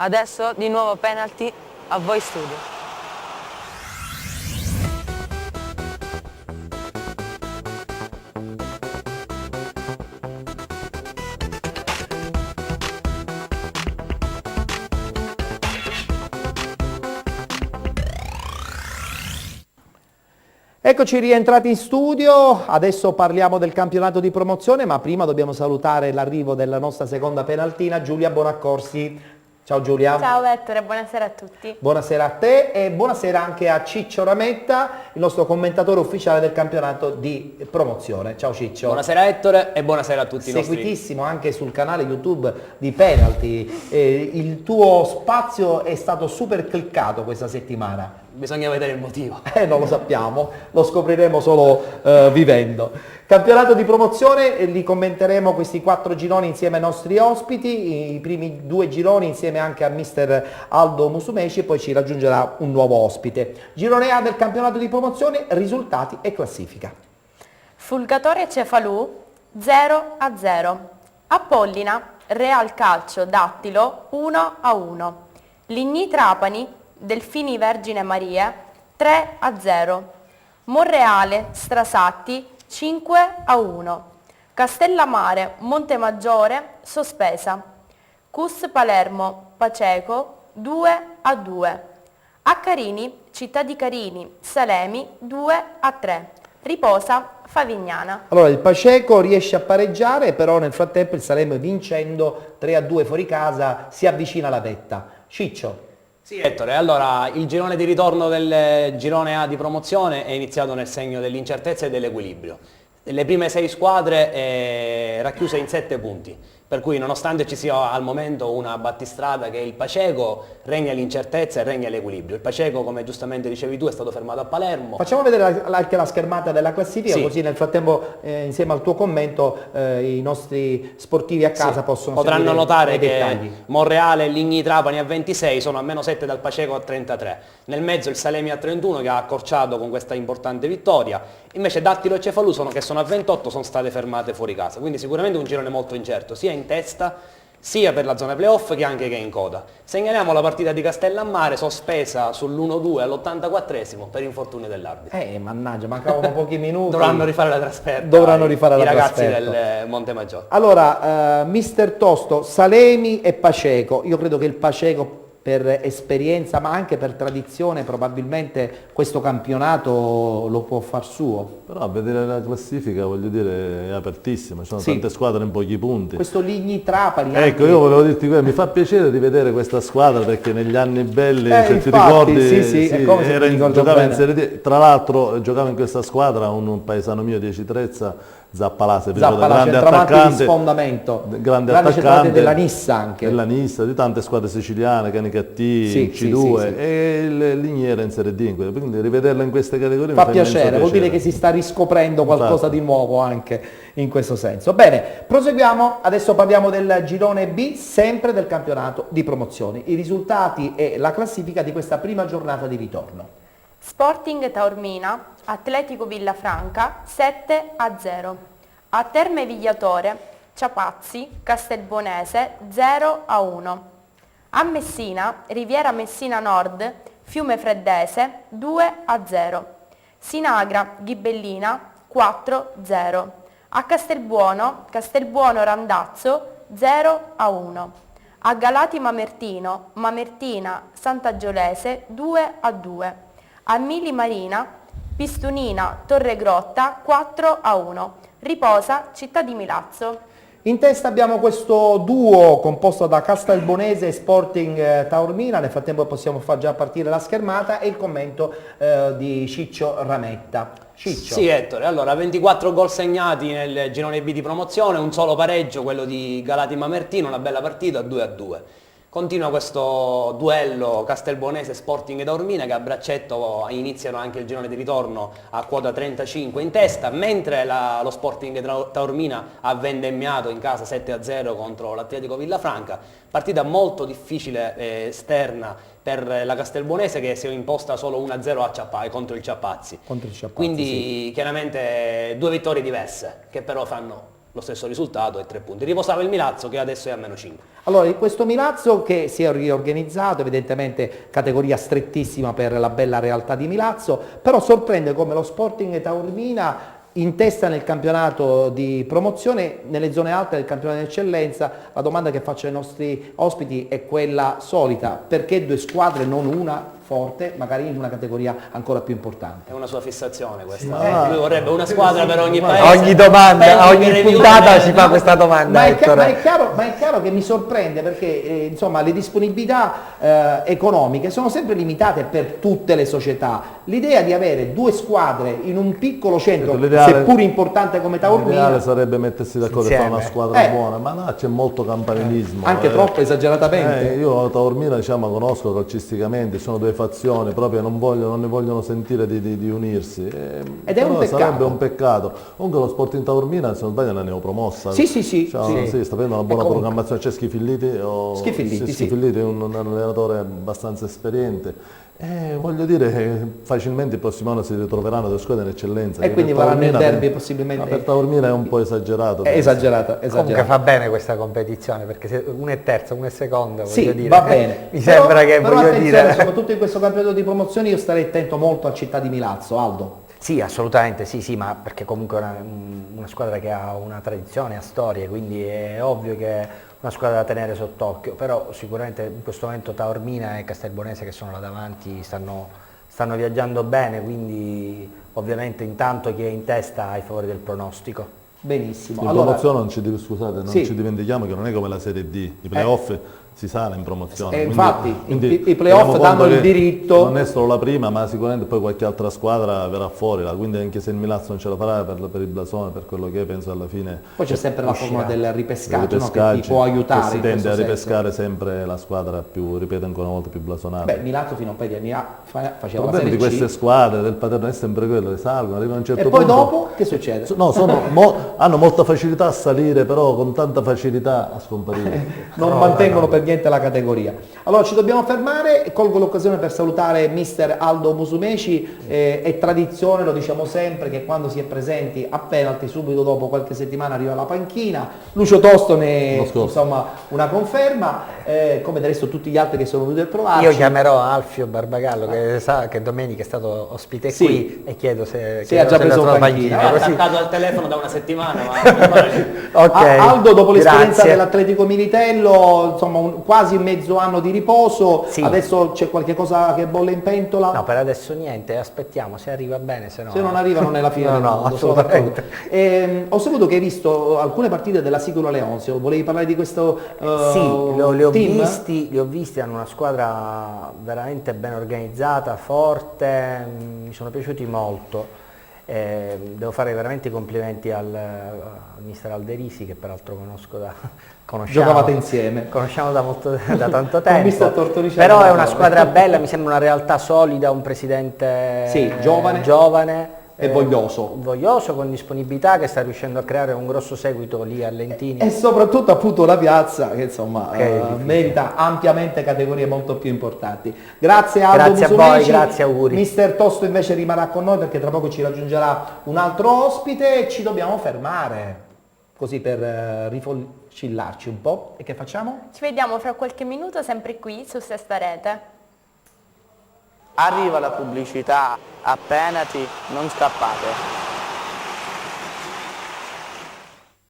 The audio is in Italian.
Adesso di nuovo penalty a voi studio. Eccoci rientrati in studio, adesso parliamo del campionato di promozione, ma prima dobbiamo salutare l'arrivo della nostra seconda penaltina, Giulia Bonaccorsi. Ciao Giulia. Ciao Ettore, buonasera a tutti. Buonasera a te e buonasera anche a Ciccio Rametta, il nostro commentatore ufficiale del campionato di promozione. Ciao Ciccio. Buonasera Ettore e buonasera a tutti i nostri. Seguitissimo anche sul canale YouTube di Penalty, il tuo spazio è stato super cliccato questa settimana. Bisogna vedere il motivo. Non lo sappiamo, lo scopriremo solo vivendo. Campionato di promozione, li commenteremo questi 4 gironi insieme ai nostri ospiti, i primi 2 gironi insieme anche a mister Aldo Musumeci e poi ci raggiungerà un nuovo ospite. Girone A del campionato di promozione, risultati e classifica. Fulgatore Cefalù 0-0. Apollina, Real Calcio Dattilo 1-1. Ligni Trapani, Delfini Vergine Marie 3-0. Monreale Strasatti 5-1. Castellammare Montemaggiore sospesa. Cus Palermo Paceco 2-2. A Carini Città di Carini Salemi 2-3. Riposa Favignana. Allora il Paceco riesce a pareggiare, però nel frattempo il Salem vincendo 3-2 fuori casa si avvicina alla vetta. Ciccio. Sì Ettore, allora il girone di ritorno del girone A di promozione è iniziato nel segno dell'incertezza e dell'equilibrio. Le prime 6 squadre racchiuse in 7 punti, per cui nonostante ci sia al momento una battistrada che è il Paceco, regna l'incertezza e regna l'equilibrio. Il Paceco, come giustamente dicevi tu, è stato fermato a Palermo. Facciamo vedere anche la schermata della classifica, sì. Così nel frattempo insieme al tuo commento i nostri sportivi a casa potranno notare che dettagli. Monreale e Ligni Trapani a 26 sono a meno 7 dal Paceco a 33. Nel mezzo il Salemi a 31 che ha accorciato con questa importante vittoria. Invece Dattilo e Cefalù che sono a 28 sono state fermate fuori casa. Quindi sicuramente un girone molto incerto, sia in testa sia per la zona playoff che anche che in coda. Segnaliamo la partita di Castellammare sospesa sull'1-2 all'84esimo per infortunio dell'arbitro. Mannaggia, mancavano pochi minuti. Dovranno rifare la trasferta. I ragazzi del Montemaggiore. Allora, mister Tosto, Salemi e Paceco. Io credo che il Paceco per esperienza ma anche per tradizione probabilmente questo campionato lo può far suo. Però a vedere la classifica voglio dire è apertissima, ci sono tante squadre in pochi punti. Questo Ligni Trapani. Ecco, io volevo dirti questo, mi fa piacere rivedere questa squadra perché negli anni belli, se infatti, ti ricordi, sì, è come se giocava in Serie D. Tra l'altro giocava in questa squadra un paesano mio di Citrezza, Zappalà, grande attaccante di sfondamento, grande attaccante della Nissa anche. Della Nissa, di tante squadre siciliane, Canicattì, C2 e il Ligniera in Serie D, quindi rivederla in queste categorie fa mi piacere, vuol dire che si sta riscoprendo qualcosa di nuovo anche in questo senso. Bene, proseguiamo, adesso parliamo del girone B, sempre del campionato di promozione. I risultati e la classifica di questa prima giornata di ritorno. Sporting Taormina, Atletico Villafranca 7-0. A Terme Vigliatore, Ciapazzi, Castelbonese 0-1. A Messina, Riviera Messina Nord, Fiume Freddese 2-0. Sinagra Ghibellina 4-0. A Castelbuono, Castelbuono Randazzo 0-1. A Galati Mamertino, Mamertina Sant'Agiolese 2-2. A Mili Marina, Pistunina Torregrotta 4-1. Riposa Città di Milazzo. In testa abbiamo questo duo composto da Castelbonese e Sporting Taormina. Nel frattempo possiamo far già partire la schermata e il commento di Ciccio Rametta. Ciccio. Sì Ettore, allora 24 gol segnati nel girone B di promozione, un solo pareggio, quello di Galati Mamertino, una bella partita 2-2. Continua questo duello Castelbonese Sporting Taormina che a braccetto iniziano anche il girone di ritorno a quota 35 in testa, mentre lo Sporting Taormina ha vendemmiato in casa 7-0 contro l'Atletico Villafranca. Partita molto difficile esterna per la Castelbonese che si è imposta solo 1-0 contro il Ciapazzi. Quindi chiaramente 2 vittorie diverse che però fanno lo stesso risultato e 3 punti. Riposava il Milazzo che adesso è a -5. Allora, questo Milazzo che si è riorganizzato, evidentemente categoria strettissima per la bella realtà di Milazzo, però sorprende come lo Sporting Taormina in testa nel campionato di promozione, nelle zone alte del campionato di eccellenza. La domanda che faccio ai nostri ospiti è quella solita: perché 2 squadre, non una forte, magari in una categoria ancora più importante? È una sua fissazione questa. Lui vorrebbe una squadra per ogni paese. Ogni domanda, Penso che ogni Revione- puntata si fa questa domanda, Ma è, Ettore. ma è chiaro che mi sorprende perché insomma, le disponibilità economiche sono sempre limitate per tutte le società. L'idea di avere 2 squadre in un piccolo centro, seppur importante come Taormina, l'ideale sarebbe mettersi d'accordo e fare una Insieme. squadra buona, ma là c'è molto campanilismo. anche troppo esageratamente. Io Taormina, diciamo, conosco calcisticamente, sono 2 fazioni, proprio non ne vogliono sentire di unirsi. Ed è un Però peccato. sarebbe un peccato. Comunque lo Sporting Taormina, se non sbaglio, è la neopromossa. Sì. Cioè, sì, sta avendo una buona comunque- programmazione. C'è Schifilliti, Schifilliti, sì. Schifilliti è un allenatore abbastanza esperiente. Voglio dire che facilmente il prossimo anno si ritroveranno 2 squadre in eccellenza. E quindi Per faranno il Taormina, derby possibilmente. per Taormina è un po' esagerato. È esagerato. Comunque fa bene questa competizione, perché se uno è terzo, uno è secondo, voglio Sì, dire. va bene. Mi sembra che, però voglio attenzione, dire... soprattutto in questo campionato di promozione io starei attento molto al Città di Milazzo, Aldo. Sì, assolutamente, sì, ma perché comunque è una squadra che ha una tradizione, ha storie, quindi è ovvio che è una squadra da tenere sott'occhio, però sicuramente in questo momento Taormina e Castelbonese, che sono là davanti, stanno viaggiando bene, quindi ovviamente intanto chi è in testa ha i favori del pronostico. Benissimo. In Allora, promozione non Sì. ci dimentichiamo che non è come la Serie D, i playoff si sale in promozione. E quindi- infatti, quindi i playoff teniamo danno conto il che diritto. Non è solo la prima, ma sicuramente poi qualche altra squadra verrà fuori là, quindi anche se il Milazzo non ce la farà per il blasone, per quello che è, penso alla fine. Poi c'è sempre la formula del ripescaggio, no, che ti ripescaggi, può aiutare. che si in tende questo a senso. ripescare sempre la squadra più, ripeto ancora una volta, più blasonata. Beh, Milazzo fino a un paio di anni fa Il faceva la problema Serie di queste C. squadre del Paterno è sempre quello, salgono, arrivano a un certo E poi punto. dopo che succede? No, hanno molta facilità a salire, però con tanta facilità a scomparire. Non mantengono per niente la categoria. Allora ci dobbiamo fermare e colgo l'occasione per salutare mister Aldo Musumeci. È tradizione, lo diciamo sempre, che quando si è presenti a penalty subito dopo qualche settimana arriva la panchina. Lucio Tosto ne Lo è scorso. insomma una conferma, come del resto tutti gli altri che sono venuti a trovarci. Io chiamerò Alfio Barbagallo, che sa che domenica è stato ospite Sì. qui, e chiedo se Sì, ha già se preso la panchina. È così. attaccato al telefono da una settimana, ma Ok, Aldo, dopo l'esperienza grazie. dell'Atletico Militello, insomma quasi mezzo anno di riposo, Sì. adesso c'è qualche cosa che bolle in pentola? No, per adesso niente, aspettiamo, se arriva bene, se no... Se non arriva non è la fine No, del no, mondo, sono assolutamente. d'accordo. Ho saputo che hai visto alcune partite della Sicula Leonzio, volevi parlare di questo Sì, li ho team? visti, hanno una squadra veramente ben organizzata, forte, mi sono piaciuti molto. Devo fare veramente i complimenti al mister Alderisi, che peraltro Giocavate insieme. conosciamo da tanto Ho visto a tempo, Tortoricello però è da una fare. squadra bella, mi sembra una realtà solida, un presidente Sì, giovane. giovane, voglioso. con disponibilità, che sta riuscendo a creare un grosso seguito lì a Lentini. E soprattutto appunto la piazza che insomma Che è difficile. merita ampiamente categorie molto più importanti. Grazie Aldo Grazie a Musumeci. voi, grazie, auguri. Mister Tosto invece rimarrà con noi perché tra poco ci raggiungerà un altro ospite e ci dobbiamo fermare così per rifocillarci un po'. E che facciamo? Ci vediamo fra qualche minuto sempre qui su Sesta Rete. Arriva la pubblicità, a penalty, non scappate.